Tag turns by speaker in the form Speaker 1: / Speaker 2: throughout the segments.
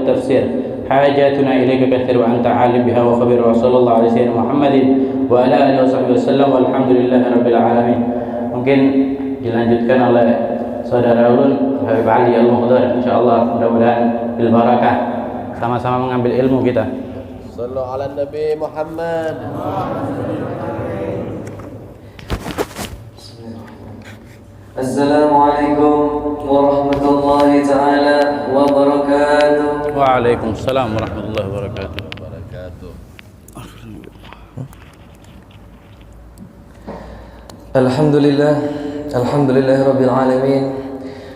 Speaker 1: والتفسير حاجاتنا إليك كثير وأنت عالم بها وخبير وصلى الله على سيدنا محمد وعلى آله وصحبه وسلم والحمد لله رب العالمين. Mungkin dilanjutkan oleh saudara ulun Habib Ali Al-Muqdar, insyaallah mudah-mudahan bil barakah sama-sama mengambil ilmu kita.
Speaker 2: Sallu ala Nabi Muhammad.
Speaker 3: Assalamualaikum warahmatullahi taala wabarakatuh.
Speaker 1: Waalaikumsalam warahmatullahi wabarakatuh.
Speaker 3: Alhamdulillah rabbil alamin.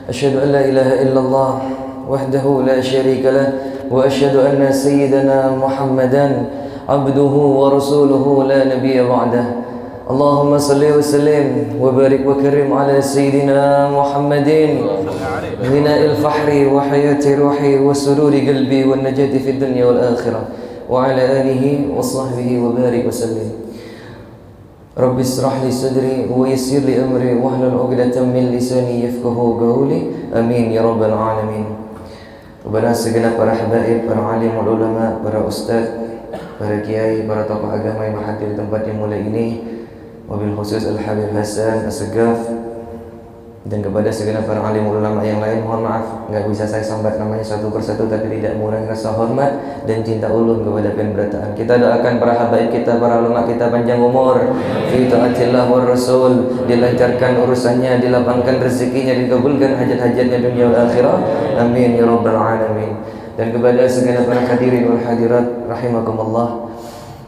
Speaker 3: Asyhadu an la ilaha illallah wahdahu la syarika lah wa asyhadu anna sayyidana Muhammadan abduhu wa rasuluhu la nabiyya ba'dah. Allahumma salli wa sallim wa barik wa karim ala sayyidina Muhammadin ghina'il fahri wa hayati ruhi wa sururi qalbi wa najati fid dunya wal akhirah wa ala alihi wa sahbihi wa barik wa sallim. Rabbi israh li sadri wa yassir li amri wahlul 'uqdatam min lisani yafqahu qawli. Amin ya rabbal alamin. Kepada segenap para habaib, para alim ulama, para ustaz, para kiai, para tokoh agama yang hadir di tempat yang mulia ini, wabil khusus Al-Habib Hasan As-Sagaf, dan kepada segenap para alim ulama yang lain, mohon maaf nggak bisa saya sambat namanya satu persatu, tapi tidak mengurangi rasa hormat dan cinta ulun kepada pemberataan. Kita doakan para habaib kita, para ulama kita panjang umur fi taatillah war rasul, dilancarkan urusannya, dilapangkan rezekinya, dikabulkan hajat-hajatnya dunia wal akhirah. Amin ya rabbal alamin. Dan kepada segenap para hadirin wal hadirat rahimakumullah,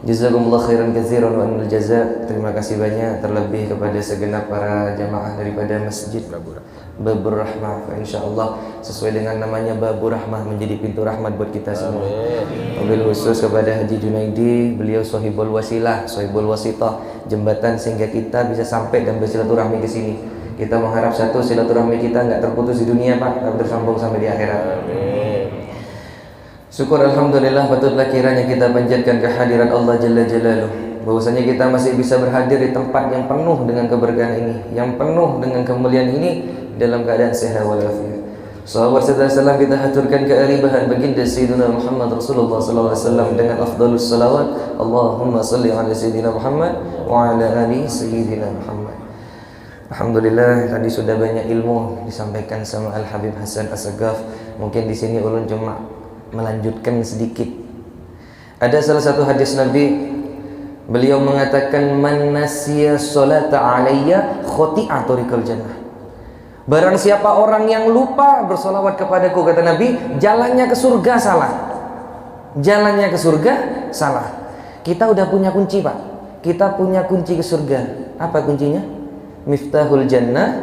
Speaker 3: jazakumullah khairan katsiran wa anil jaza. Terima kasih banyak terlebih kepada segenap para jamaah daripada Masjid Babur Rahmah. Insyaallah sesuai dengan namanya Babur Rahmah, menjadi pintu rahmat buat kita semua. Wabil khusus kepada Haji Junaidi, beliau sahibul wasilah, sahibul wasitah, jembatan sehingga kita bisa sampai dan bersilaturahmi ke sini. Kita mengharap satu, silaturahmi kita enggak terputus di dunia, Pak, tapi tersambung sampai di akhirat. Syukur alhamdulillah, patutlah kiranya kita panjatkan kehadiran Allah Jalla Jalaluh, bahwasanya kita masih bisa berhadir di tempat yang penuh dengan keberkahan ini, yang penuh dengan kemuliaan ini, dalam keadaan sehat walafiat. Sahabat salam kita haturkan kearibahan baginda Sayyidina Muhammad Rasulullah sallallahu alaihi wasallam dengan afdhalus salawat. Allahumma salli ala Sayyidina Muhammad wa ala ali Sayyidina Muhammad. Alhamdulillah, tadi sudah banyak ilmu disampaikan sama Al-Habib Hasan As-Sagaf. Mungkin di sini ulun cuma melanjutkan sedikit. Ada salah satu hadis Nabi, beliau mengatakan, man nasiya sholata alayya khuti'a tariqal jannah. Barang siapa orang yang lupa bersolawat kepadaku, kata Nabi, jalannya ke surga salah. Jalannya ke surga salah. Kita udah punya kunci, Pak. Kita punya kunci ke surga. Apa kuncinya? Miftahul jannah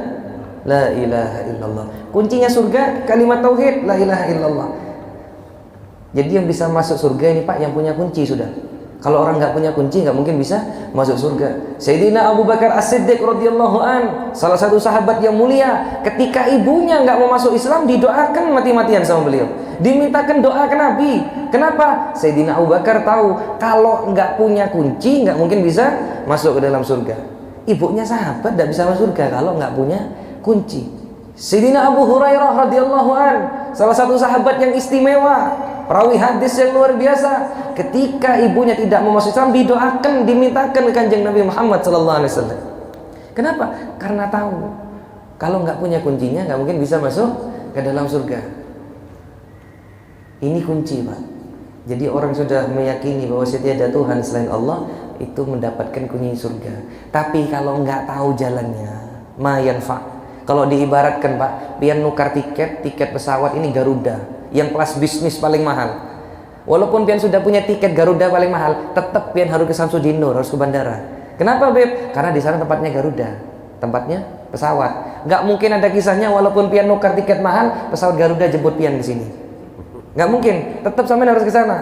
Speaker 3: la ilaha illallah. Kuncinya surga kalimat tauhid la ilaha illallah. Jadi yang bisa masuk surga ini, Pak, yang punya kunci sudah. Kalau orang nggak punya kunci, nggak mungkin bisa masuk surga. Sayyidina Abu Bakar As-Siddiq radhiyallahu an, salah satu sahabat yang mulia, ketika ibunya nggak mau masuk Islam, didoakan mati-matian sama beliau, dimintakan doa ke Nabi. Kenapa? Sayyidina Abu Bakar tahu kalau nggak punya kunci, nggak mungkin bisa masuk ke dalam surga. Ibunya sahabat nggak bisa masuk surga kalau nggak punya kunci. Sayyidina Abu Hurairah radhiyallahu an, salah satu sahabat yang istimewa, perawi hadis yang luar biasa, ketika ibunya tidak mau masuk Islam, didoakan, dimintakan ke Kanjeng Nabi Muhammad sallallahu alaihi wasallam. Kenapa? Karena tahu kalau nggak punya kuncinya nggak mungkin bisa masuk ke dalam surga. Ini kunci, Pak. Jadi orang sudah meyakini bahwa tiada Tuhan selain Allah, itu mendapatkan kunci surga. Tapi kalau nggak tahu jalannya, ma yanfa'. Kalau diibaratkan, Pak, pian nukar tiket pesawat ini Garuda, yang kelas bisnis paling mahal. Walaupun pian sudah punya tiket Garuda paling mahal, tetap pian harus ke Samsudinur, harus ke bandara. Kenapa, Beb? Karena di sana tempatnya Garuda, tempatnya pesawat. Nggak mungkin ada kisahnya walaupun pian nukar tiket mahal, pesawat Garuda jemput pian di sini. Nggak mungkin, tetap sampean harus ke sana.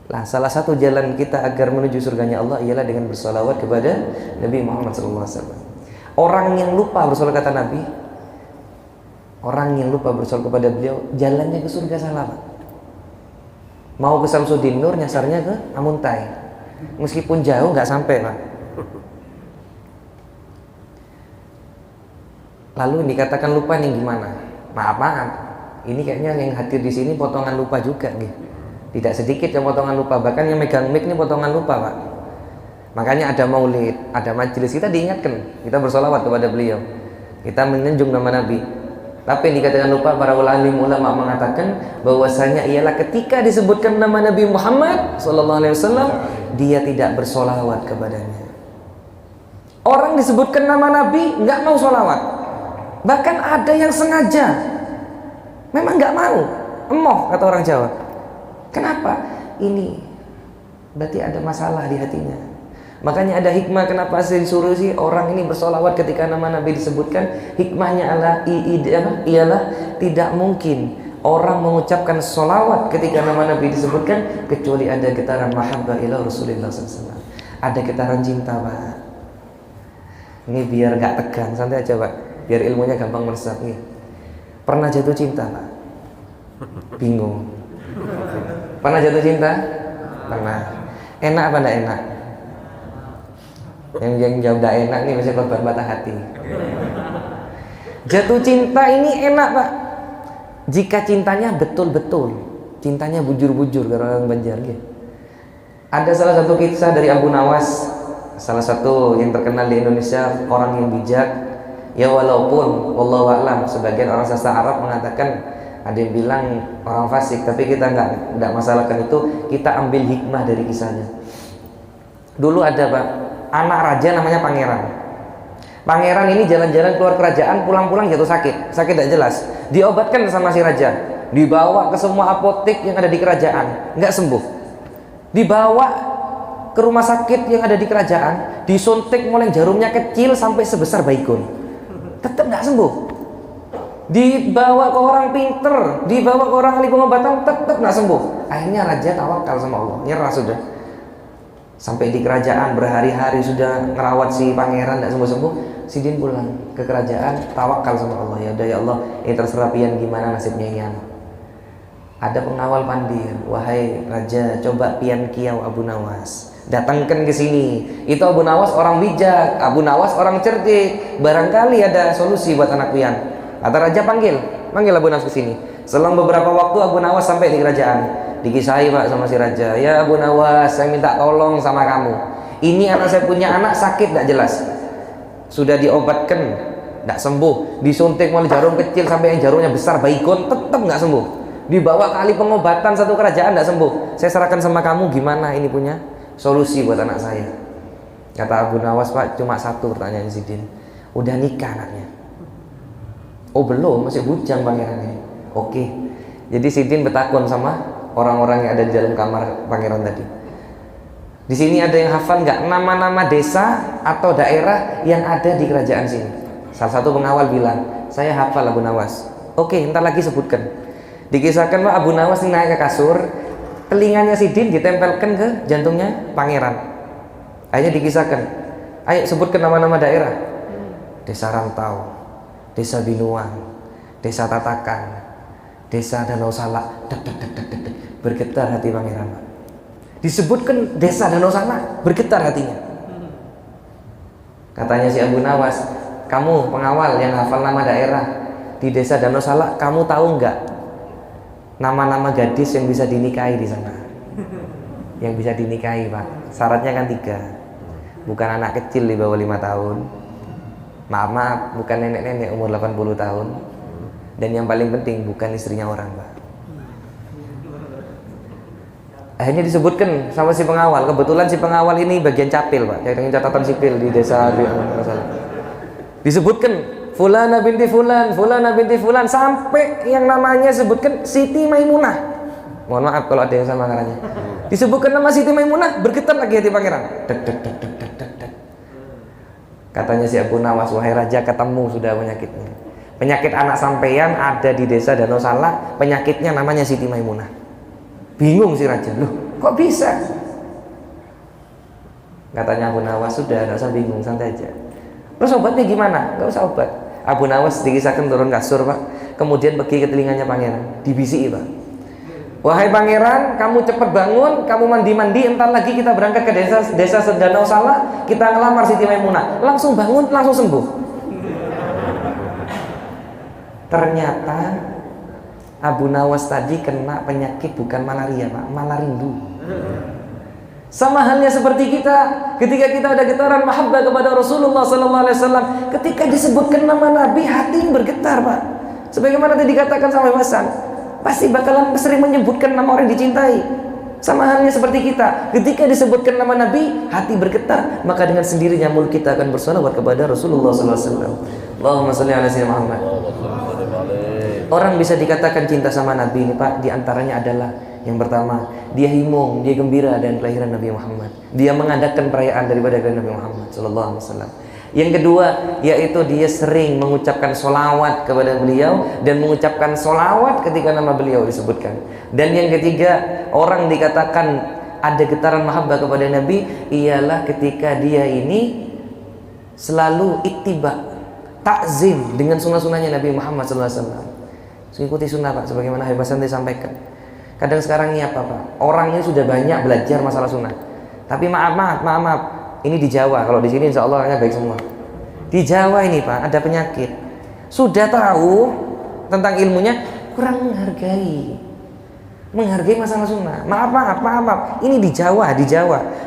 Speaker 3: Nah, salah satu jalan kita agar menuju surganya Allah ialah dengan bersolawat kepada Nabi Muhammad SAW. Orang yang lupa bersolawat, kata Nabi, orang yang lupa bersolawat kepada beliau, jalannya ke surga salah, Pak. Mau ke Samsudin Nur, nyasarnya ke Amuntai. Meskipun jauh nggak sampai, Pak. Lalu dikatakan lupa nih gimana? Maaf, Ini kayaknya yang hadir di sini potongan lupa juga nih. Tidak sedikit yang potongan lupa, bahkan yang megang mic ini potongan lupa, Pak. Makanya ada maulid, ada majelis, kita diingatkan, kita bersolawat kepada beliau, kita menyanjung nama Nabi. Tapi yang dikatakan lupa, para ulama mengatakan bahwasanya ialah ketika disebutkan nama Nabi Muhammad SAW, dia tidak bersolawat kepadanya. Orang disebutkan nama Nabi nggak mau solawat, bahkan ada yang sengaja memang nggak mau, emoh kata orang Jawa. Kenapa? Ini berarti ada masalah di hatinya. Makanya ada hikmah kenapa saya disuruh sih orang ini bersolawat ketika nama Nabi disebutkan. Hikmahnya ialah tidak mungkin orang mengucapkan solawat ketika nama Nabi disebutkan kecuali ada getaran mahabbah ila Rasulullah SAW. Ada getaran cinta, Pak. Ini biar gak tegang, santai aja, Pak. Biar ilmunya gampang meresap nih. Pernah jatuh cinta, Pak? Bingung. Pernah jatuh cinta? Pernah. Enak apa enggak enak? Yang jawab enggak enak nih masih korban patah hati. Jatuh cinta ini enak, Pak, jika cintanya betul-betul, cintanya bujur-bujur kalau orang Banjar gitu. Ada salah satu kisah dari Abu Nawas, salah satu yang terkenal di Indonesia, orang yang bijak. Ya walaupun wallahu a'lam sebagian orang sastra Arab mengatakan, ada yang bilang orang fasik, tapi kita nggak masalahkan itu. Kita ambil hikmah dari kisahnya. Dulu ada, Pak, anak raja namanya Pangeran. Pangeran ini jalan-jalan keluar kerajaan, pulang-pulang jatuh sakit tidak jelas. Diobatkan sama si raja, dibawa ke semua apotek yang ada di kerajaan, nggak sembuh. Dibawa ke rumah sakit yang ada di kerajaan, disuntik mulai jarumnya kecil sampai sebesar baygon, tetap nggak sembuh. Dibawa ke orang pinter, dibawa ke orang ahli pengobatan, tetap nggak sembuh. Akhirnya raja tawakal sama Allah, nyerah sudah. Sampai di kerajaan berhari-hari sudah ngerawat si pangeran nggak sembuh-sembuh. Sidin pulang ke kerajaan, tawakal sama Allah. Ya udah ya Allah, ini terserah pian gimana nasibnya ini anak. Ada pengawal pandir, wahai raja, coba pian kiau Abu Nawas, datangkan ke sini. Itu Abu Nawas orang bijak, Abu Nawas orang cerdik. Barangkali ada solusi buat anak pian. Kata raja, panggil Abu Nawas ke sini. Selang beberapa waktu Abu Nawas sampai di kerajaan. Dikisahi, Pak, sama si raja. Ya Abu Nawas, saya minta tolong sama kamu. Ini anak saya punya anak sakit tidak jelas. Sudah diobatkan, tidak sembuh. Disuntik mulai jarum kecil sampai yang jarumnya besar, baygon, tetap nggak sembuh. Dibawa ke ahli pengobatan satu kerajaan, tidak sembuh. Saya serahkan sama kamu, gimana ini punya solusi buat anak saya. Kata Abu Nawas, Pak, cuma satu pertanyaan Sidin. Udah nikah anaknya? Oh belum, masih bujang pangerannya. Oke. Jadi Sidin bertakun sama orang-orang yang ada di dalam kamar pangeran tadi. Di sini ada yang hafal nggak nama-nama desa atau daerah yang ada di kerajaan sini? Salah satu pengawal bilang, saya hafal Abu Nawas. Oke, ntar lagi sebutkan. Dikisahkan, Pak, Abu Nawas naik ke kasur, telinganya Sidin ditempelkan ke jantungnya pangeran. Akhirnya dikisahkan, ayo sebutkan nama-nama daerah. Desa Rantau, Desa Binuang, Desa Tatakan, Desa Danau Salak. Bergetar hati pangeran. Disebutkan Desa Danau Salak, bergetar hatinya. Katanya si Abu Nawas, kamu pengawal yang hafal nama daerah di Desa Danau Salak, kamu tahu nggak nama-nama gadis yang bisa dinikahi di sana? Yang bisa dinikahi, Pak, syaratnya kan 3. Bukan anak kecil di bawah 5 tahun. Maaf, bukan nenek-nenek umur 80 tahun. Dan yang paling penting, bukan istrinya orang, Pak. Akhirnya disebutkan sama si pengawal. Kebetulan si pengawal ini bagian capil, Pak, yang catatan sipil di desa. Disebutkan Fulana binti Fulan, Fulana binti Fulan, sampai yang namanya sebutkan Siti Maimunah. Mohon maaf kalau ada yang sama karanya. Disebutkan nama Siti Maimunah, bergetar lagi hati pangeran. Katanya si Abu Nawas, wahai raja, ketemu sudah penyakitnya. Penyakit anak sampeyan ada di Desa Danau Salak, penyakitnya namanya Siti Maimunah. Bingung si raja, loh kok bisa? Katanya Abu Nawas, sudah, gak usah bingung, santai aja. Terus obatnya gimana? Gak usah obat. Abu Nawas dikisahkan turun kasur, Pak, kemudian pergi ke telinganya pangeran, dibisiki, Pak. Wahai pangeran, kamu cepat bangun, kamu mandi-mandi, entar lagi kita berangkat ke desa Danau Salak, kita ngelamar Siti Maimunah. Langsung bangun, langsung sembuh. Ternyata Abu Nawas tadi kena penyakit bukan malaria, Pak, malah rindu. Sama halnya seperti kita, ketika kita ada getaran mahabbah kepada Rasulullah sallallahu alaihi wasallam, ketika disebutkan nama Nabi, hati bergetar, Pak. Sebagaimana tadi dikatakan sama Hasan, pasti bakalan sering menyebutkan nama orang yang dicintai. Sama halnya seperti kita, ketika disebutkan nama Nabi, hati bergetar, maka dengan sendirinya mulut kita akan bersalawat kepada Rasulullah sallallahu alaihi wasallam. Allahumma shalli ala sayyidina Muhammad. Orang bisa dikatakan cinta sama Nabi ini, Pak, diantaranya adalah yang pertama, dia himung, dia gembira dengan kelahiran Nabi Muhammad. Dia mengadakan perayaan daripada kelahiran Nabi Muhammad sallallahu alaihi wasallam. Yang kedua, yaitu dia sering mengucapkan solawat kepada beliau dan mengucapkan solawat ketika nama beliau disebutkan. Dan yang ketiga, orang dikatakan ada getaran mahabbah kepada Nabi ialah ketika dia ini selalu ittiba, takzim dengan sunnah-sunnahnya Nabi Muhammad sallallahu alaihi wasallam. Ikuti sunnah, Pak, sebagaimana Habib Hasan disampaikan. Kadang sekarang ini apa, Pak? Orang ini sudah banyak belajar masalah sunnah. Tapi maaf, ini di Jawa. Kalau di sini insya Allah orangnya baik semua. Di Jawa ini, Pak, ada penyakit. Sudah tahu tentang ilmunya, kurang menghargai masalah sunnah. Maaf. Ini di Jawa.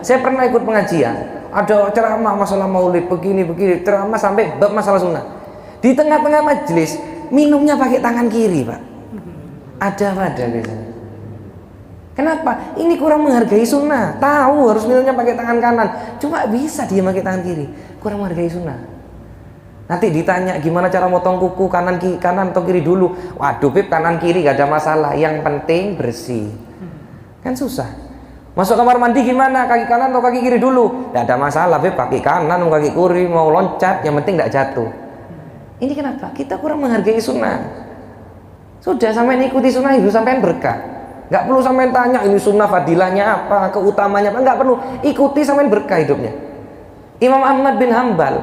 Speaker 3: Saya pernah ikut pengajian. Ada ceramah masalah maulid begini, ceramah sampai bab masalah sunnah. Di tengah-tengah majelis minumnya pakai tangan kiri, Pak. Ada biasanya. Kenapa? Ini kurang menghargai sunnah. Tahu harus minumnya pakai tangan kanan, cuma bisa dia pakai tangan kiri. Kurang menghargai sunnah. Nanti ditanya gimana cara motong kuku, kanan atau kiri dulu. Waduh, Bib, kanan kiri gak ada masalah. Yang penting bersih. Kan susah. Masuk kamar mandi gimana? Kaki kanan atau kaki kiri dulu? Gak ada masalah, Bib. Kaki kanan atau kaki kiri, mau loncat, yang penting gak jatuh. Ini kenapa? Kita kurang menghargai sunnah. Sudah sampai ikuti sunnah itu sampai berkah. Nggak perlu sampai tanya ini sunnah fadilahnya apa, keutamanya apa, nggak perlu. Ikuti sampai berkah hidupnya. Imam Ahmad bin Hanbal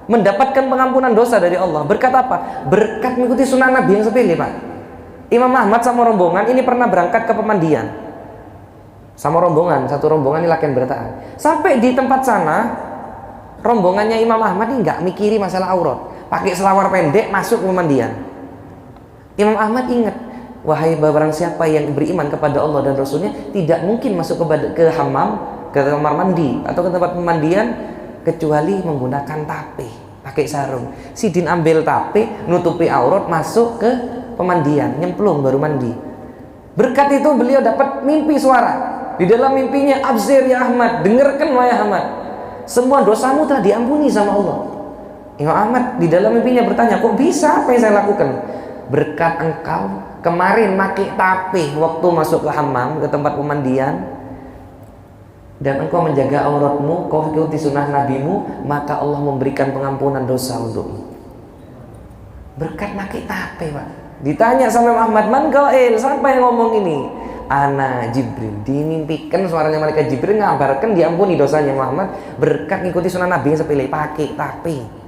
Speaker 3: mendapatkan pengampunan dosa dari Allah. Berkat apa? Berkat mengikuti sunnah Nabi yang sepele, Pak. Imam Ahmad sama rombongan ini pernah berangkat ke pemandian. Sama rombongan, satu rombongan ini latihan bertahan. Sampai di tempat sana, rombongannya Imam Ahmad ini nggak mikiri masalah aurat. Pakai selawar pendek masuk ke pemandian. Imam Ahmad ingat, wahai barang siapa yang beriman kepada Allah dan Rasulnya tidak mungkin masuk ke hammam, ke kamar mandi atau ke tempat pemandian kecuali menggunakan tape, pakai sarung. Sidin ambil tape, nutupi aurat, masuk ke pemandian, nyemplung baru mandi. Berkat itu beliau dapat mimpi suara. Di dalam mimpinya, abzir ya Ahmad, dengarkan wahai Ahmad, semua dosamu telah diampuni sama Allah. Imam Ahmad di dalam mimpinya bertanya, kok bisa apa yang saya lakukan? Berkat engkau kemarin pakai tape waktu masuk ke hammam, ke tempat pemandian, dan engkau menjaga auratmu, kau ikuti sunnah nabimu, maka Allah memberikan pengampunan dosa untukmu. Berkat pakai tape, Pak. Ditanya sama Ahmad, man qail, siapa yang ngomong ini? Ana Jibril. Dimimpikan suaranya malaikat Jibril ngabarkan diampuni dosanya Muhammad berkat ngikuti sunnah Nabi yang sepele, pakai tape.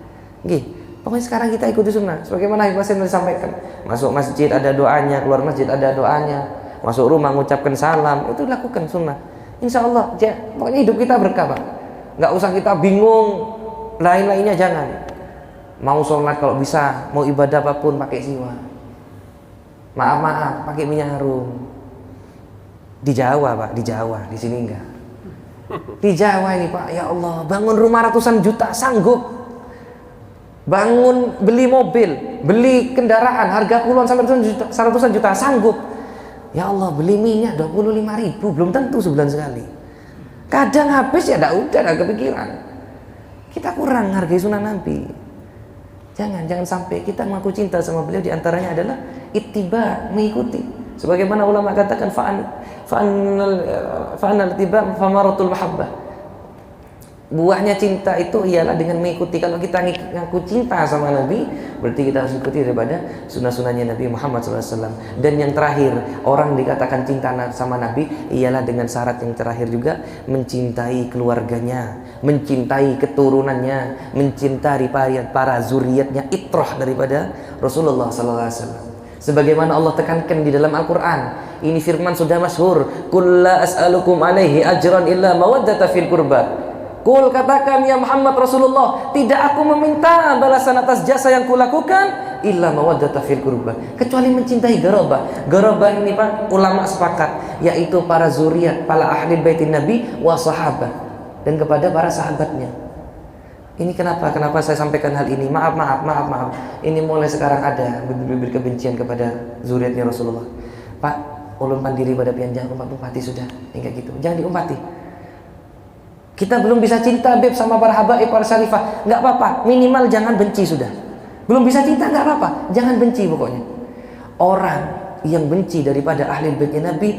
Speaker 3: Nggih. Pokoknya sekarang kita ikuti sunnah. Sebagaimana Ibu Hasan disampaikan. Masuk masjid ada doanya, keluar masjid ada doanya. Masuk rumah mengucapkan salam, itu lakukan sunnah. Insya Allah, pokoknya hidup kita berkah, Pak. Nggak usah kita bingung, lain-lainnya jangan. Mau sholat kalau bisa, mau ibadah apapun pakai siwak. Maaf, pakai minyak harum. Di Jawa, Pak, di Jawa, di sini enggak. Di Jawa ini, Pak, ya Allah, bangun rumah ratusan juta sanggup. Bangun, beli mobil, beli kendaraan harga puluhan sampai ratusan juta sanggup. Ya Allah, beli minyak 25.000 belum tentu sebulan sekali. Kadang habis ya udah kepikiran. Kita kurang hargai sunnah Nabi. Jangan sampai kita mengaku cinta sama beliau, diantaranya adalah ittiba, mengikuti. Sebagaimana ulama katakan fa'anal ittiba famaratul mahabbah. Buahnya cinta itu ialah dengan mengikuti. Kalau kita ngaku cinta sama Nabi, berarti kita harus ikuti daripada sunnah-sunnahnya Nabi Muhammad SAW. Dan yang terakhir, orang dikatakan cinta sama Nabi ialah dengan syarat yang terakhir juga, mencintai keluarganya, mencintai keturunannya, mencintai para zuriatnya, itrah daripada Rasulullah SAW. Sebagaimana Allah tekankan di dalam Al-Quran, ini firman sudah masyhur, qul la as'alukum alaihi ajran illa mawaddata fil qurba. Qul, katakan ya Muhammad Rasulullah, tidak aku meminta balasan atas jasa yang kulakukan illa mawaddata fil qurbah, kecuali mencintai garabah. Garabah ini Pak, ulama sepakat, yaitu para zuriat, para ahli baitin Nabi wa sahabat, dan kepada para sahabatnya. Ini kenapa saya sampaikan hal ini? Maaf. Ini mulai sekarang ada bibir-bibir kebencian kepada zuriatnya Rasulullah. Pak, ulun pandiri pada pian, jangan umpat-umpati sudah. Enggak gitu. Jangan diumpati. Kita belum bisa cinta Beb sama para habaib, para syarifah, enggak apa-apa. Minimal jangan benci sudah. Belum bisa cinta enggak apa-apa. Jangan benci pokoknya. Orang yang benci daripada ahli baitnya Nabi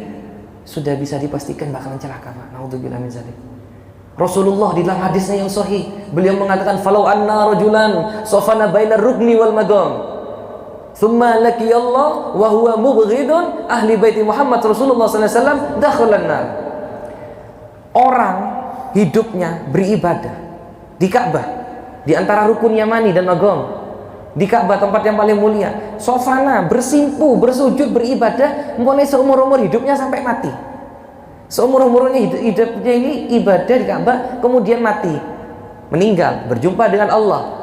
Speaker 3: sudah bisa dipastikan bakalan celaka, Pak. Naudzubillah min dzalik. Rasulullah di dalam hadisnya yang sahih, beliau mengatakan, "Falau anna rajulan safana bainar rukni wal maqam, thumma laqiyallah wa huwa mubghidun ahli baiti Muhammad Rasulullah sallallahu alaihi wasallam, dakhalan nar." Orang hidupnya beribadah di Ka'bah, di antara rukun Yamani dan Magom, di Ka'bah tempat yang paling mulia, sofana, bersimpu, bersujud, beribadah mulai seumur-umur hidupnya sampai mati. Seumur-umurnya hidupnya ini ibadah di Ka'bah, kemudian mati, meninggal, berjumpa dengan Allah.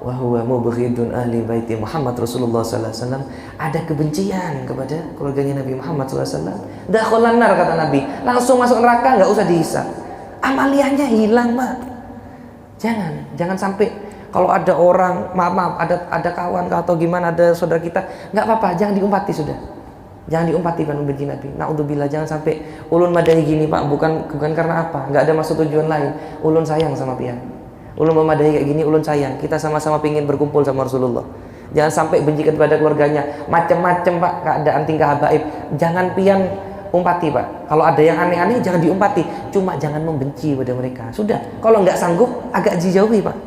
Speaker 3: Wa huwa mubghidun ahli baiti Muhammad Rasulullah sallallahu alaihi wasallam, ada kebencian kepada keluarganya Nabi Muhammad sallallahu alaihi wasallam. Dakhalan nar, kata Nabi, langsung masuk neraka, enggak usah dihisab. Amaliyahnya hilang, Mak. Jangan sampai kalau ada orang, maaf, ada kawan atau gimana, ada saudara kita, nggak apa-apa, jangan diumpati sudah. Jangan diumpati kan membenci Nabi. Naudzubillah, jangan sampai ulun madai gini, Pak, bukan karena apa, nggak ada maksud tujuan lain. Ulun sayang sama pian. Ulun memadai kayak gini, ulun sayang. Kita sama-sama pingin berkumpul sama Rasulullah. Jangan sampai benci kepada keluarganya, macam-macam, Pak, keadaan tingkah habaib. Jangan pian umpati, Pak. Kalau ada yang aneh-aneh jangan diumpati, cuma jangan membenci pada mereka. Sudah, kalau nggak sanggup agak dijauhi, Pak.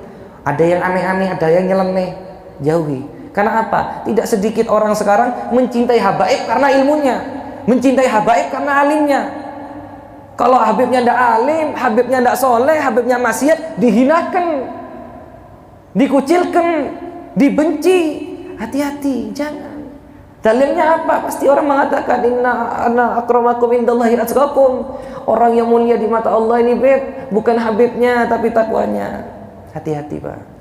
Speaker 3: Ada yang aneh-aneh, ada yang nyeleneh, jauhi. Karena apa? Tidak sedikit orang sekarang mencintai habaib karena ilmunya, mencintai habaib karena alimnya. Kalau habibnya ndak alim, habibnya ndak soleh, habibnya maksiat, dihinakan, dikucilkan, dibenci. Hati-hati, jangan. Dalilnya apa? Pasti orang mengatakan, inna ana akramakum indallahi atqakum. Orang yang mulia di mata Allah ini, Beb, bukan habibnya tapi takwanya. Hati-hati, Pak.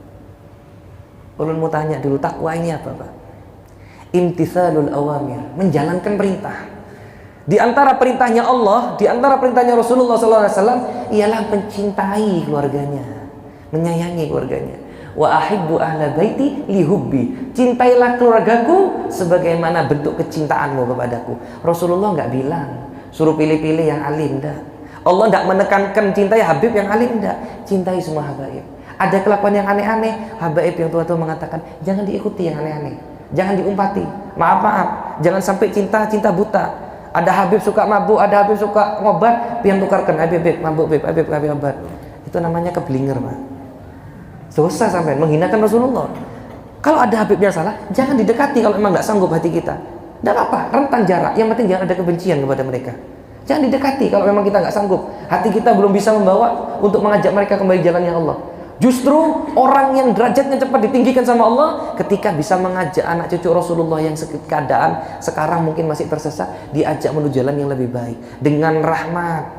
Speaker 3: Ulun mau tanya dulu, takwa ini apa, Pak? Imtithalul awamir, menjalankan perintah. Di antara perintahnya Allah, di antara perintahnya Rasulullah SAW ialah mencintai keluarganya, menyayangi keluarganya. Wa ahibbu ahla baiti lihubbi, cintailah keluargaku sebagaimana bentuk kecintaanmu kepadaku. Rasulullah nggak bilang suruh pilih-pilih yang alim, enggak. Allah nggak menekankan cintai habib yang alim, enggak. Cintai semua habaib. Ada kelakuan yang aneh-aneh, habaib yang tua-tua mengatakan jangan diikuti yang aneh-aneh, jangan diumpati. Maaf, jangan sampai cinta buta. Ada habib suka mabuk, ada habib suka ngobat, pian tukarkan, habib mabuk, habib obat. Itu namanya keblinger, Pak. Dosa sampai menghinakan Rasulullah. Kalau ada habibnya salah, jangan didekati kalau memang nggak sanggup hati kita. Tidak apa-apa, rentang jarak. Yang penting jangan ada kebencian kepada mereka. Jangan didekati kalau memang kita nggak sanggup. Hati kita belum bisa membawa untuk mengajak mereka kembali jalannya Allah. Justru orang yang derajatnya cepat ditinggikan sama Allah ketika bisa mengajak anak cucu Rasulullah yang keadaan sekarang mungkin masih tersesat, diajak menuju jalan yang lebih baik dengan rahmat,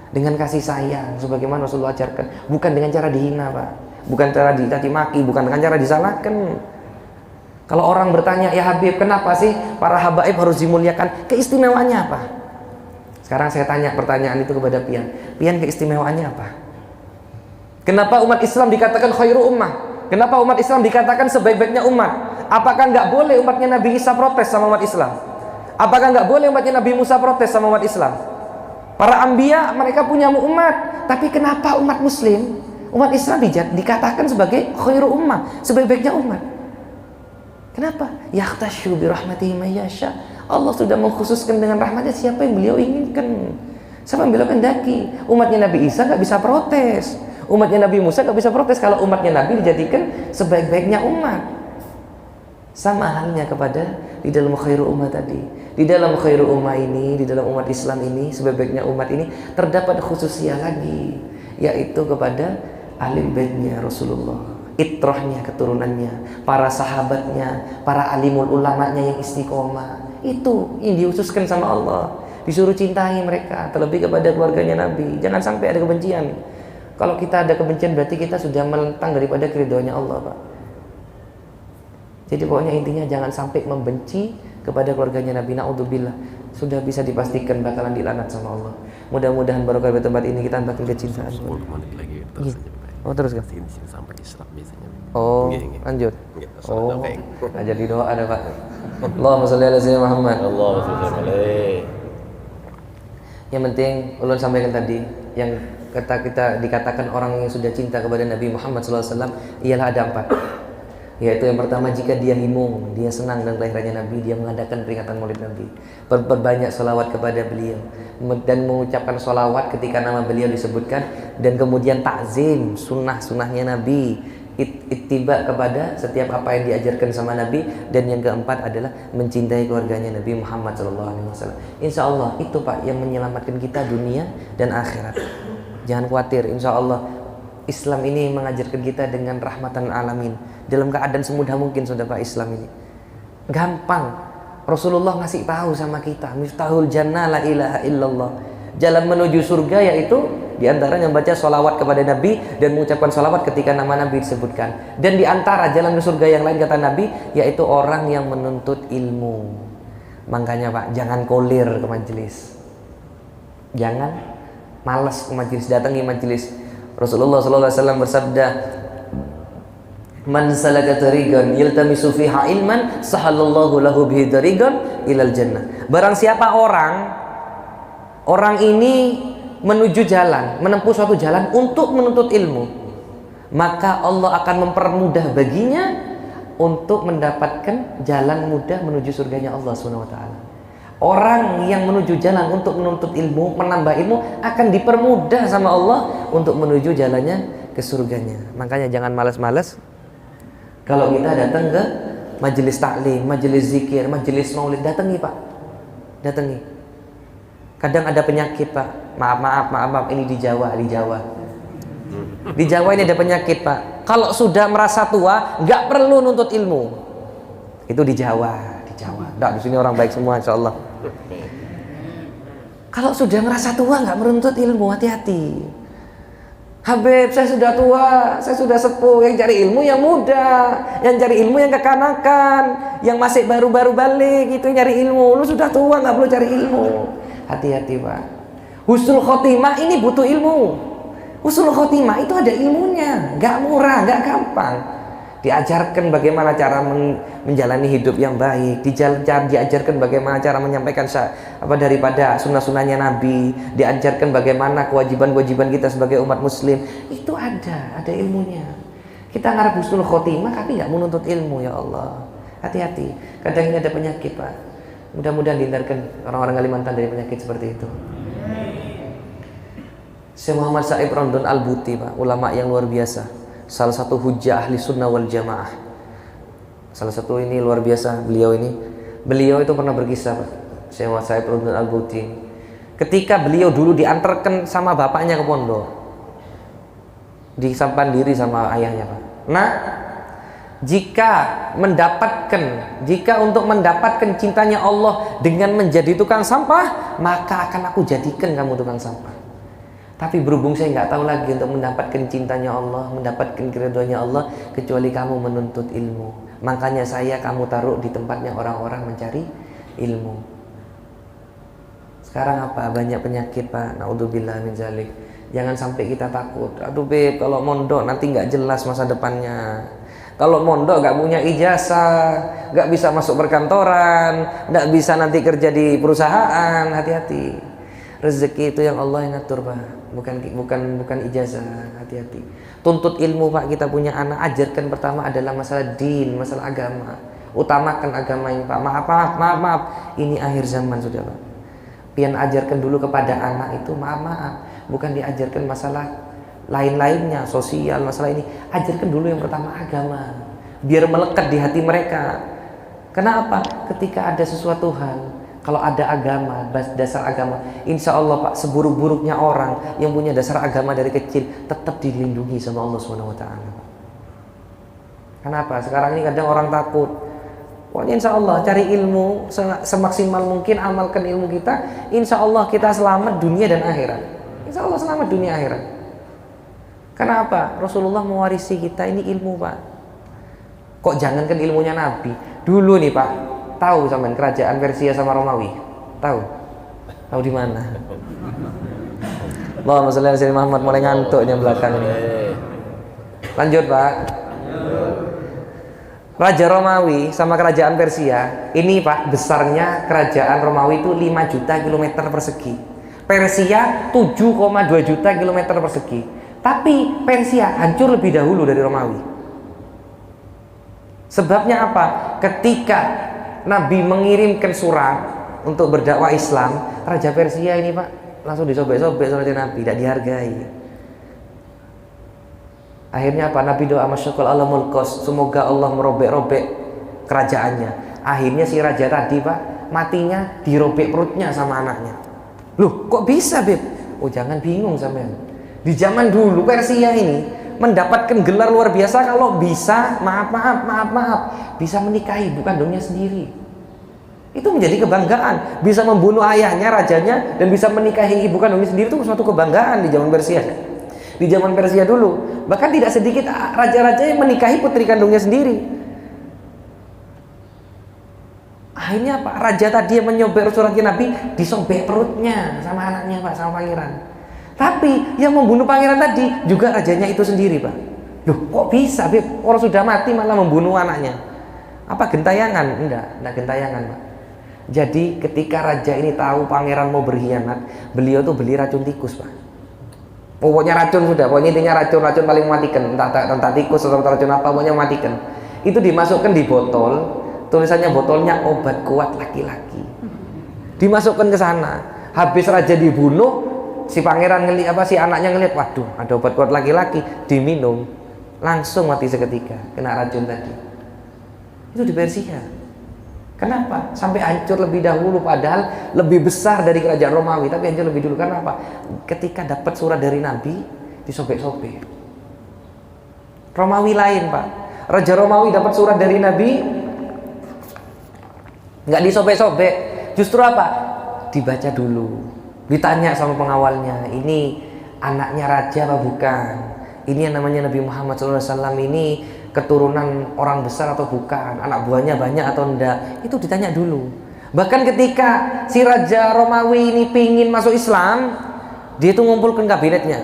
Speaker 3: dengan kasih sayang sebagaimana Rasulullah ajarkan, bukan dengan cara dihina, Pak, bukan cara dicaci maki, bukan dengan cara disalahkan. Kalau orang bertanya, ya Habib, kenapa sih para habaib harus dimuliakan? Keistimewaannya apa? Sekarang saya tanya pertanyaan itu kepada pian. Pian, keistimewaannya apa? Kenapa umat Islam dikatakan khairu ummah? Kenapa umat Islam dikatakan sebaik-baiknya umat? Apakah nggak boleh umatnya Nabi Isa protes sama umat Islam? Apakah nggak boleh umatnya Nabi Musa protes sama umat Islam? Para anbiya mereka punya umat, tapi kenapa umat Muslim, umat Islam dikatakan sebagai khairu ummah, sebaik-baiknya umat? Kenapa? Yahtasyu bi rahmatihi may yasha. Allah sudah mengkhususkan dengan rahmatnya siapa yang beliau inginkan, siapa yang beliau kehendaki. Umatnya Nabi Isa nggak bisa protes. Umatnya Nabi Musa gak bisa protes kalau umatnya Nabi dijadikan sebaik-baiknya umat. Sama halnya kepada di dalam khairu ummah tadi. Di dalam khairu ummah ini, di dalam umat Islam ini, sebaik-baiknya umat ini terdapat khususnya lagi, yaitu kepada ahli baitnya Rasulullah, itrahnya, keturunannya, para sahabatnya, para alimul ulamanya yang istiqomah. Itu yang dihususkan sama Allah. Disuruh cintai mereka, terlebih kepada keluarganya Nabi. Jangan sampai ada kebencian. Kalau kita ada kebencian berarti kita sudah melentang daripada keridhoannya Allah, Pak. Jadi pokoknya intinya jangan sampai membenci kepada keluarganya Nabi. Naudzubillah, sudah bisa dipastikan bakalan dilaknat sama Allah. Mudah-mudahan barokah di tempat ini kita makin kecintaan.
Speaker 2: 10 menit lagi terus aja.
Speaker 3: Oh terus kan?
Speaker 2: Sini sampai Islam biasanya.
Speaker 3: Oh,
Speaker 2: Nggih.
Speaker 3: lanjut.
Speaker 2: Nggih,
Speaker 3: Oh,
Speaker 2: salat
Speaker 3: aja di doa ada, Pak. Allahumma sholli ala sayyidina Muhammad.
Speaker 2: Allahumma shalli alaihi.
Speaker 3: Yang penting ulun sampaikan tadi, yang kita dikatakan orang yang sudah cinta kepada Nabi Muhammad SAW ialah ada 4. Yaitu yang pertama, jika dia himung, dia senang dengan kelahirannya Nabi, dia mengadakan peringatan Maulid Nabi, berbanyak sholawat kepada beliau dan mengucapkan sholawat ketika nama beliau disebutkan, dan kemudian takzim sunnahnya Nabi, ittiba kepada setiap apa yang diajarkan sama Nabi, dan yang keempat adalah mencintai keluarganya Nabi Muhammad SAW. Insya Allah itu, Pak, yang menyelamatkan kita dunia dan akhirat. Jangan khawatir, insya Allah Islam ini mengajarkan kita dengan rahmatan alamin. Dalam keadaan semudah mungkin, sudah Pak, Islam ini gampang. Rasulullah ngasih tahu sama kita, miftahul jannah la ilaha illallah. Jalan menuju surga yaitu diantaranya membaca sholawat kepada Nabi dan mengucapkan sholawat ketika nama Nabi disebutkan. Dan diantara jalan ke surga yang lain, kata Nabi, yaitu orang yang menuntut ilmu. Makanya, Pak, jangan kolir ke majelis, jangan malas ke majelis, datangi majelis. Rasulullah SAW bersabda, man salaka tariqan yaltamisu fiha ilman sahalallahu lahu bihi tariqan ilal jannah. Barang siapa orang ini menuju jalan, menempuh suatu jalan untuk menuntut ilmu, maka Allah akan mempermudah baginya untuk mendapatkan jalan mudah menuju surganya Allah SWT. Orang yang menuju jalan untuk menuntut ilmu, menambah ilmu, akan dipermudah sama Allah untuk menuju jalannya ke surganya. Makanya jangan malas-malas. Kalau kita datang ke majelis taklim, majelis zikir, majelis maulid, datangi, Pak. Datangi. Kadang ada penyakit, Pak. Maaf, ini di Jawa. Di Jawa ini ada penyakit, Pak. Kalau sudah merasa tua, nggak perlu nuntut ilmu. Itu di Jawa. Nggak, di sini orang baik semua, insya Allah. Kalau sudah merasa tua, nggak menuntut ilmu, hati-hati. Habib, saya sudah tua, saya sudah sepuh. Yang cari ilmu yang muda, yang cari ilmu yang kekanakan, yang masih baru-baru balik, itu yang cari ilmu. Lu sudah tua, nggak perlu cari ilmu. Hati-hati, Pak. Husnul khotimah ini butuh ilmu. Husnul khotimah itu ada ilmunya, nggak murah, nggak gampang. Diajarkan bagaimana cara menjalani hidup yang baik, diajarkan bagaimana cara menyampaikan daripada sunnah-sunnahnya Nabi, diajarkan bagaimana kewajiban-kewajiban kita sebagai umat muslim. Itu ada ilmunya. Kita ngarep husnul khotimah tapi nggak menuntut ilmu, ya Allah. Hati-hati, kadang ini ada penyakit, Pak. Mudah-mudahan dihindarkan orang-orang Kalimantan dari penyakit seperti itu. Syekh Muhammad Said Rondon Al-Buti, Pak, ulama yang luar biasa, salah satu hujjah ahli sunnah wal jamaah. Salah satu ini luar biasa, beliau itu pernah berkisah, Pak, Syekh Muhammad Said Rondon Al-Buti, ketika beliau dulu diantarkan sama bapaknya ke pondok, disampan diri sama ayahnya, Pak. Nah, jika untuk mendapatkan cintanya Allah dengan menjadi tukang sampah, maka akan aku jadikan kamu tukang sampah. Tapi berhubung saya nggak tahu lagi untuk mendapatkan cintanya Allah, mendapatkan keridhoannya Allah, kecuali kamu menuntut ilmu. Makanya kamu taruh di tempatnya orang-orang mencari ilmu. Sekarang apa? Banyak penyakit, Pak. Naudzubillah min dzalik. Jangan sampai kita takut. Aduh, Beb, kalau mondok nanti nggak jelas masa depannya. Kalau mondok nggak punya ijazah, nggak bisa masuk perkantoran, nggak bisa nanti kerja di perusahaan. Hati-hati. Rezeki itu yang Allah yang ngatur, Pak. Bukan ijazah. Hati-hati. Tuntut ilmu, Pak. Kita punya anak, ajarkan pertama adalah masalah din, masalah agama. Utamakan agama ini, Pak. Maaf. Ini akhir zaman sudah, Pak. Pian ajarkan dulu kepada anak itu maaf. Bukan diajarkan masalah lain-lainnya, sosial, masalah ini. Ajarkan dulu yang pertama agama, biar melekat di hati mereka. Kenapa? Ketika ada sesuatu hal, kalau ada agama, dasar agama, insya Allah, Pak, seburuk-buruknya orang yang punya dasar agama dari kecil tetap dilindungi sama Allah SWT. Kenapa? Sekarang ini kadang orang takut. Pokoknya insya Allah cari ilmu semaksimal mungkin, amalkan ilmu kita, insya Allah kita selamat dunia dan akhirat. Insya Allah selamat dunia akhirat. Kenapa? Rasulullah mewarisi kita ini ilmu, Pak. Kok jangankan ilmunya Nabi. Dulu nih, Pak, tahu sampean kerajaan Persia sama Romawi? Tahu? Tahu di mana? Allahumma sholli ala sayyidina Muhammad, mulai ngantuknya belakang ini. Lanjut, Pak. Raja Romawi sama kerajaan Persia, ini Pak, besarnya kerajaan Romawi itu 5 juta kilometer persegi. Persia 7,2 juta kilometer persegi. Tapi Persia hancur lebih dahulu dari Romawi. Sebabnya apa? Ketika Nabi mengirimkan surat untuk berdakwah Islam, Raja Persia ini Pak langsung disobek-sobek suratnya Nabi, tidak dihargai. Akhirnya apa? Nabi doa masyakul Allah mulkos, semoga Allah merobek-robek kerajaannya. Akhirnya si raja tadi Pak matinya dirobek perutnya sama anaknya. Loh kok bisa Beb? Oh jangan bingung sampean. Di zaman dulu Persia ini mendapatkan gelar luar biasa kalau bisa maaf bisa menikahi ibu kandungnya sendiri. Itu menjadi kebanggaan. Bisa membunuh ayahnya, rajanya, dan bisa menikahi ibu kandungnya sendiri itu suatu kebanggaan di zaman Persia. Di zaman Persia dulu, bahkan tidak sedikit raja-raja yang menikahi putri kandungnya sendiri. Akhirnya Pak, raja tadi yang menyobek suratnya Nabi disobek perutnya sama anaknya Pak, sama pangeran. Tapi yang membunuh pangeran tadi juga rajanya itu sendiri Pak. Loh kok bisa Beb? Orang sudah mati malah membunuh anaknya. Apa gentayangan? Enggak gentayangan Pak. Jadi ketika raja ini tahu pangeran mau berkhianat, beliau tuh beli racun tikus Pak. Pokoknya racun sudah, pokoknya intinya racun paling mematikan, entah tikus atau racun apa, pokoknya mematikan. Itu dimasukkan di botol, tulisannya botolnya obat kuat laki-laki. Dimasukkan ke sana. Habis raja dibunuh, si pangeran si anaknya ngelihat, waduh, ada obat kuat laki-laki, diminum, langsung mati seketika, kena racun tadi. Itu di Persia. Kenapa? Sampai hancur lebih dahulu, padahal lebih besar dari kerajaan Romawi, tapi hancur lebih dulu. Karena apa? Ketika dapat surat dari Nabi, disobek-sobek. Romawi lain Pak. Raja Romawi dapat surat dari Nabi, nggak disobek-sobek. Justru apa? Dibaca dulu. Ditanya sama pengawalnya, ini anaknya raja apa bukan? Ini yang namanya Nabi Muhammad SAW ini keturunan orang besar atau bukan, anak buahnya banyak atau enggak, itu ditanya dulu. Bahkan ketika si Raja Romawi ini pingin masuk Islam, dia itu ngumpulkan kabinetnya,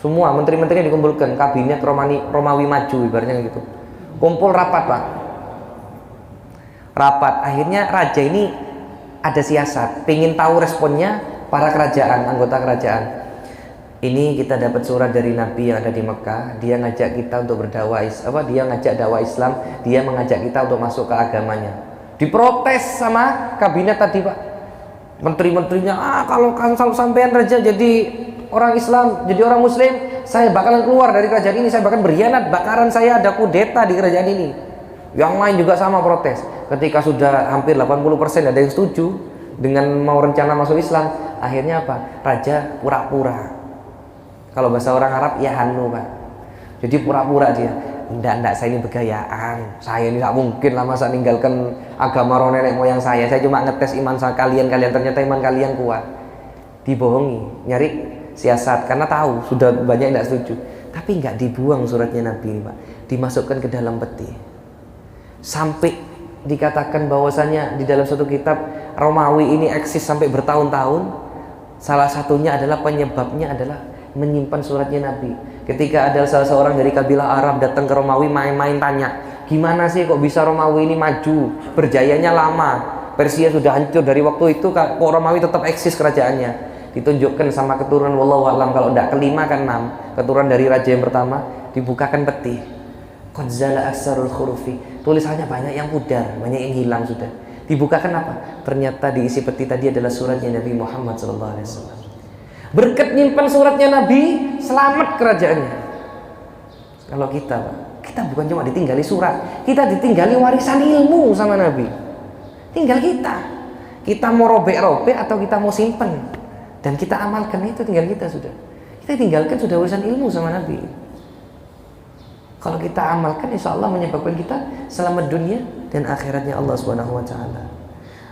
Speaker 3: semua menteri-menterinya dikumpulkan, kabinet Romawi maju ibaratnya gitu, kumpul rapat Pak, rapat. Akhirnya raja ini ada siasat, pingin tahu responnya para kerajaan, anggota kerajaan. Ini kita dapat surat dari Nabi yang ada di Mekah. Dia ngajak kita untuk berdakwah, dia ngajak dakwah Islam. Dia mengajak kita untuk masuk ke agamanya. Diprotes sama kabinet tadi Pak. Menteri-menterinya, kalau sampean raja jadi orang Islam, jadi orang Muslim, saya bakalan keluar dari kerajaan ini. Saya bahkan berkhianat, bakaran saya ada kudeta di kerajaan ini. Yang lain juga sama protes. Ketika sudah hampir 80% ada yang setuju dengan mau rencana masuk Islam, akhirnya apa? Raja pura-pura. Kalau bahasa orang Arab ya hanu Pak. Jadi pura-pura dia. Enggak, saya ini begayaan. Saya ini gak mungkin lah masa ninggalkan agama roh nenek moyang saya. Saya cuma ngetes iman kalian, ternyata iman kalian kuat. Dibohongi, nyari siasat karena tahu sudah banyak yang tidak setuju. Tapi nggak dibuang suratnya Nabi ini Pak. Dimasukkan ke dalam peti. Sampai dikatakan bahwasanya di dalam suatu kitab Romawi ini eksis sampai bertahun-tahun. Salah satunya adalah penyebabnya adalah menyimpan suratnya Nabi. Ketika ada salah seorang dari kabilah Arab datang ke Romawi main-main tanya, gimana sih kok bisa Romawi ini maju, berjayanya lama, Persia sudah hancur dari waktu itu, kok Romawi tetap eksis kerajaannya. Ditunjukkan sama keturunan wallahu alam, kalau tidak kelima kan 6 keturunan dari raja yang pertama. Dibukakan peti, qad zala aksarul khurufi, tulisannya banyak yang pudar, banyak yang hilang sudah. Dibukakan apa? Ternyata diisi peti tadi adalah suratnya Nabi Muhammad SAW. Berkat nyimpan suratnya Nabi, selamat kerajaannya. Kalau kita Pak, kita bukan cuma ditinggali surat, kita ditinggali warisan ilmu sama Nabi. Tinggal kita mau robek-robek atau kita mau simpen dan kita amalkan, itu tinggal kita sudah. Kita tinggalkan sudah warisan ilmu sama Nabi. Kalau kita amalkan, insya Allah menyebabkan kita selamat dunia dan akhiratnya Allah Subhanahu Wa Taala.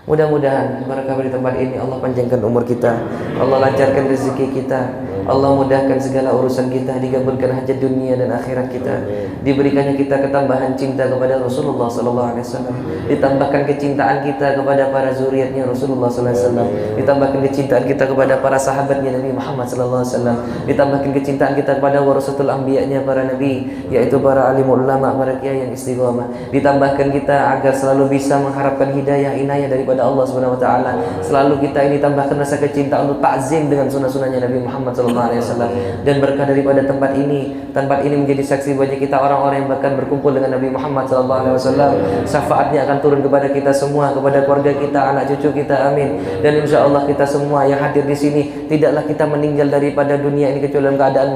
Speaker 3: Mudah-mudahan berkah di tempat ini Allah panjangkan umur kita, Allah lancarkan rezeki kita, Allah mudahkan segala urusan kita, dikabulkan hajat dunia dan akhirat kita. Diberikannya kita ketambahan cinta kepada Rasulullah sallallahu alaihi wasallam. Ditambahkan kecintaan kita kepada para zuriatnya Rasulullah sallallahu alaihi wasallam. Ditambahkan kecintaan kita kepada para sahabatnya Nabi Muhammad sallallahu alaihi wasallam. Ditambahkan kecintaan kita kepada warasatul anbiya-nya para nabi, yaitu para alim ulama, para kiai yang istiqomah. Ditambahkan kita agar selalu bisa mengharapkan hidayah inayah daripada Allah Subhanahu wa taala. Selalu kita ini tambahkan rasa kecintaan untuk takzim dengan sunnah-sunnahnya Nabi Muhammad sallallahu alaihi wasallam. Dan berkah daripada tempat ini menjadi saksi bagi kita orang-orang yang bahkan berkumpul dengan Nabi Muhammad sallallahu alaihi wasallam. Syafaatnya akan turun kepada kita semua, kepada keluarga kita, anak cucu kita, amin. Dan insyaallah kita semua yang hadir di sini tidaklah kita meninggal daripada dunia ini kecuali dalam keadaan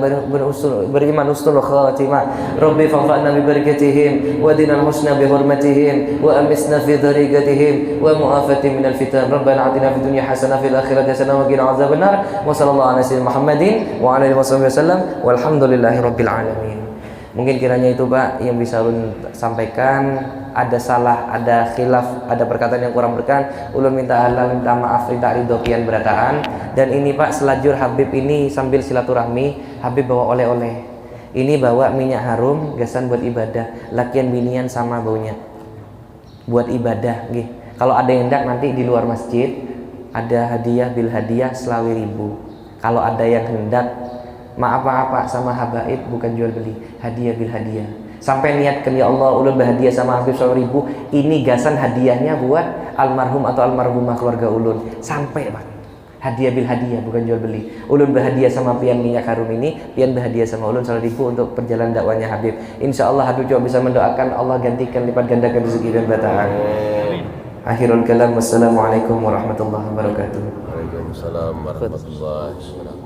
Speaker 3: beriman husnul khatimah. Rabbi fanfa'na bi barakatihim wa dinal husna bi hurmatihim wa amisna fi dariqatihim wa mu'afati minal fitan. Rabbana atina fid dunya hasanah fil akhirati hasanah wa qina azabannar. Wa sallallahu ala sayyidina Muhammadin wa ala alihi wasallam walhamdulillahi rabbil alamin. Mungkin kiranya itu Pak yang bisa ulun sampaikan. Ada salah, ada khilaf, ada perkataan yang kurang berkenan, ulun minta halal, minta maaf, minta ridho kian berataan. Dan ini Pak selajur Habib ini sambil silaturahmi, Habib bawa oleh-oleh. Ini bawa minyak harum, gasan buat ibadah, lakian binian sama baunya buat ibadah nggih. Kalau ada yang hendak nanti di luar masjid ada hadiah bil hadiah selawi ribu. Kalau ada yang hendak maaf Pak sama habaib bukan jual beli, hadiah bil hadiah. Sampai niatkan ya Allah ulun berhadiah sama Habib 100.000, ini gasan hadiahnya buat almarhum atau almarhumah keluarga ulun. Sampai Pak, hadiah bil hadiah bukan jual beli. Ulun berhadiah sama pian minyak harum ini, pian berhadiah sama ulun 100.000 untuk perjalanan dakwanya Habib. Insya Allah Habib juga bisa mendoakan Allah gantikan lipat gandakan rezeki dan bertahan. Akhirul kalam, wassalamualaikum warahmatullahi wabarakatuh.
Speaker 2: Waalaikumsalam warahmatullahi wabarakatuh.